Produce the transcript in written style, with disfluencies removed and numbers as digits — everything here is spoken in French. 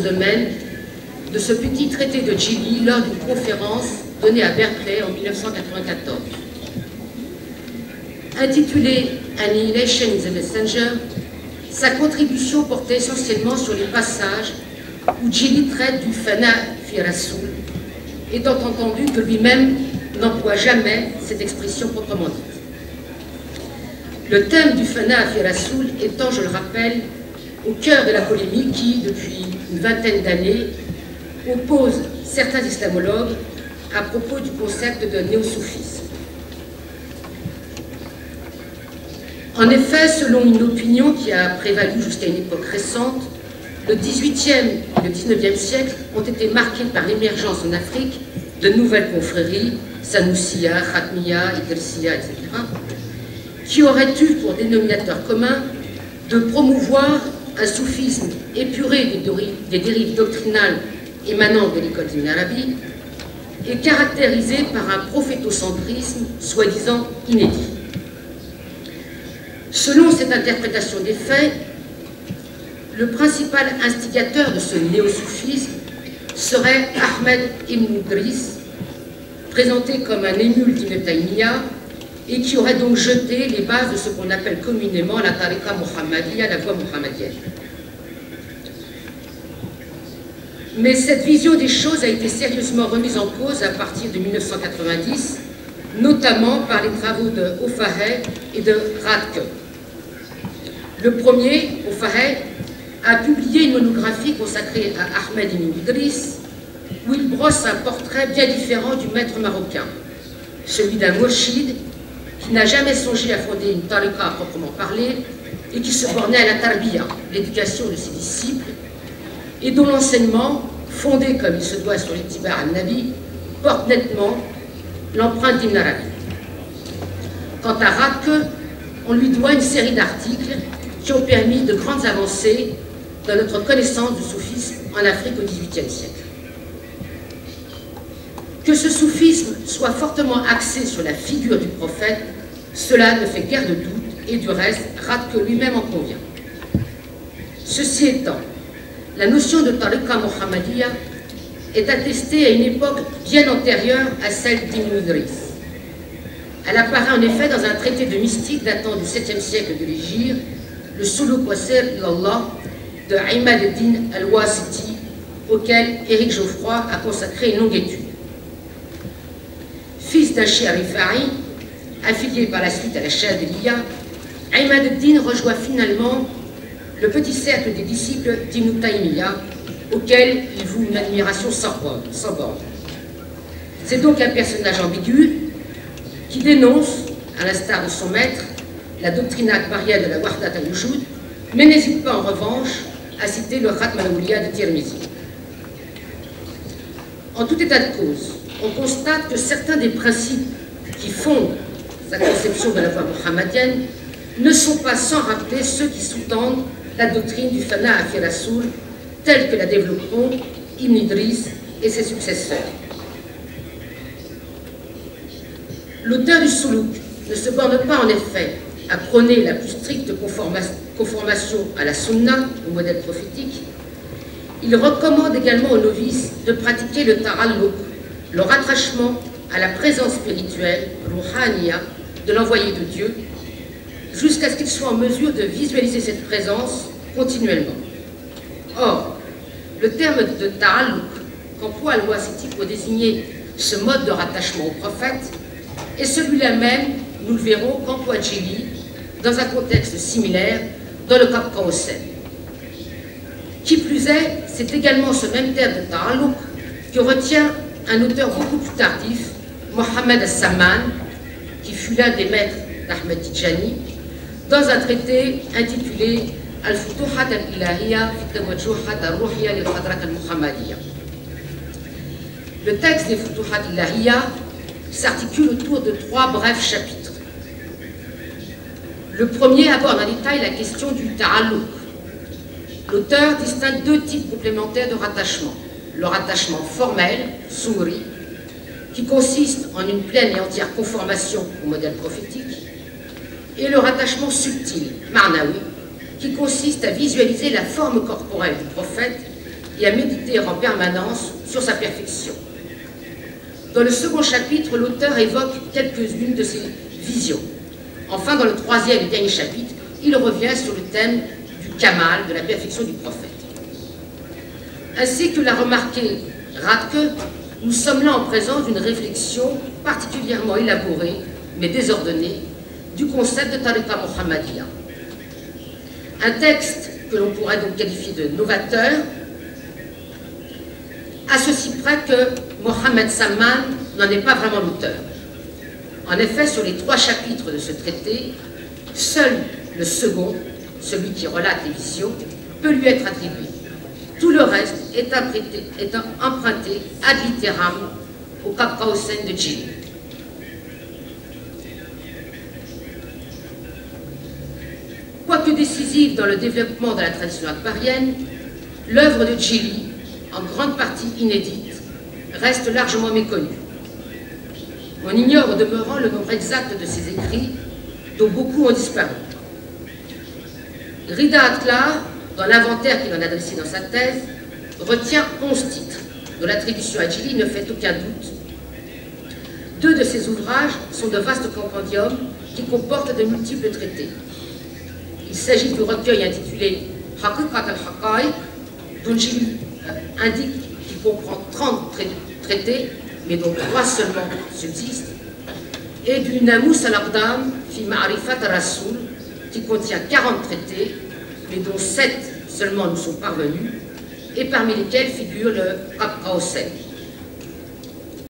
domaine de ce petit traité de Djili lors d'une conférence donnée à Berkeley en 1994. Intitulé Annihilation is a Messenger, sa contribution portait essentiellement sur les passages où Djili traite du fana fi rasoul, étant entendu que lui-même n'emploie jamais cette expression proprement dite. Le thème du fana fi rasoul étant, je le rappelle, au cœur de la polémique qui, depuis une vingtaine d'années, oppose certains islamologues à propos du concept de néo-soufisme. En effet, selon une opinion qui a prévalu jusqu'à une époque récente, le XVIIIe et le XIXe siècle ont été marqués par l'émergence en Afrique de nouvelles confréries, Sanoussia, Khatmiya, Idrissiya, etc., qui auraient eu pour dénominateur commun de promouvoir un soufisme épuré des dérives doctrinales émanant de l'école d'Ibn Arabi et caractérisé par un prophétocentrisme soi-disant inédit. Selon cette interprétation des faits, le principal instigateur de ce néo-soufisme serait Ahmed ibn Idriss, présenté comme un émule d'Ibn Taymiya et qui aurait donc jeté les bases de ce qu'on appelle communément la tariqa muhammadiya, la voie muhammadienne. Mais cette vision des choses a été sérieusement remise en cause à partir de 1990, notamment par les travaux de Ofahe et de Radke. Le premier, Ofahe, a publié une monographie consacrée à Ahmed ibn Idriss, où il brosse un portrait bien différent du maître marocain, celui d'un mourchid qui n'a jamais songé à fonder une tariqa à proprement parler et qui se bornait à la tarbiya, l'éducation de ses disciples, et dont l'enseignement, fondé comme il se doit sur l'ittiba' al-Nabi, porte nettement l'empreinte d'Ibn Arabi. Quant à Radke, on lui doit une série d'articles qui ont permis de grandes avancées dans notre connaissance du soufisme en Afrique au XVIIIe siècle. Que ce soufisme soit fortement axé sur la figure du prophète, cela ne fait guère de doute, et du reste, Radke lui-même en convient. Ceci étant, la notion de tariqa muhammadiya est attestée à une époque bien antérieure à celle d'Ibn Idriss. Elle apparaît en effet dans un traité de mystique datant du 7e siècle de l'Hégire, le Suluk Wasir ilallah de Imad ad-Din al-Wasiti, auquel Éric Geoffroy a consacré une longue étude. Fils d'un Shia Rifa'i, affilié par la suite à la Chadiliya, Imad ad-Din rejoint finalement le petit cercle des disciples d'Ibn Taymiya, auquel il voue une admiration sans borne. C'est donc un personnage ambigu qui dénonce, à l'instar de son maître, la doctrine akbarienne de la Wahdat al-Wujud, mais n'hésite pas en revanche à citer le Khatm al-Awliya de Tirmizi. En tout état de cause, on constate que certains des principes qui fondent sa conception de la voie muhammadienne ne sont pas sans rappeler ceux qui sous-tendent la doctrine du fana fi rasoul telle que la développeront Ibn Idriss et ses successeurs. L'auteur du Suluk ne se borne pas en effet à prôner la plus stricte conformation à la sunna, au modèle prophétique. Il recommande également aux novices de pratiquer le ta'alluq, le rattachement à la présence spirituelle, ruhaniya, de l'envoyé de Dieu, jusqu'à ce qu'il soit en mesure de visualiser cette présence continuellement. Or, le terme de ta'alluq qu'emploie al-Wasiti pour désigner ce mode de rattachement au prophète est celui-là même, nous le verrons, qu'emploie Djili dans un contexte similaire dans le Cap Kaoussen. Qui plus est, c'est également ce même terme de ta'alluq que retient un auteur beaucoup plus tardif, Mohamed al-Samman, qui fut l'un des maîtres d'Ahmed Tijani, dans un traité intitulé Al-Futuhat al-Ilahiyya fi tawajjuhat al-Ruhiyya lil-Hadrat al-Muhammadiyya. Le texte des Futuhat al-Ilahiyya s'articule autour de 3 brefs chapitres. Le premier aborde en détail la question du ta'alluq. L'auteur distingue 2 types complémentaires de rattachement. Le rattachement formel, souri, qui consiste en une pleine et entière conformation au modèle prophétique, et le rattachement subtil, marnawi, qui consiste à visualiser la forme corporelle du prophète et à méditer en permanence sur sa perfection. Dans le second chapitre, l'auteur évoque quelques-unes de ses visions. Enfin, dans le troisième et dernier chapitre, il revient sur le thème du Kamal, de la perfection du prophète. Ainsi que l'a remarqué Radke, nous sommes là en présence d'une réflexion particulièrement élaborée, mais désordonnée, du concept de Tariqa Mohammadiyya. Un texte que l'on pourrait donc qualifier de novateur, à ceci près que Mohamed Salman n'en est pas vraiment l'auteur. En effet, sur les 3 chapitres de ce traité, seul le second, celui qui relate les visions, peut lui être attribué. Tout le reste est emprunté ad litteram au Qaqawsen de Jili. Quoique décisive dans le développement de la tradition akbarienne, l'œuvre de Jili, en grande partie inédite, reste largement méconnue. On ignore au demeurant le nombre exact de ses écrits, dont beaucoup ont disparu. Rida Atlar, dans l'inventaire qu'il en a dressé dans sa thèse, retient 11 titres, dont l'attribution à Jili ne fait aucun doute. 2 de ses ouvrages sont de vastes compendiums qui comportent de multiples traités. Il s'agit du recueil intitulé Haqiqat al-Haqaïq, dont Jili indique qu'il comprend 30 traités, mais dont 3 seulement subsistent, et du Namous al-Aqdam fi Ma'rifat al-Rasoul, qui contient 40 traités, mais dont 7 seulement nous sont parvenus, et parmi lesquels figure le Qaqawsen.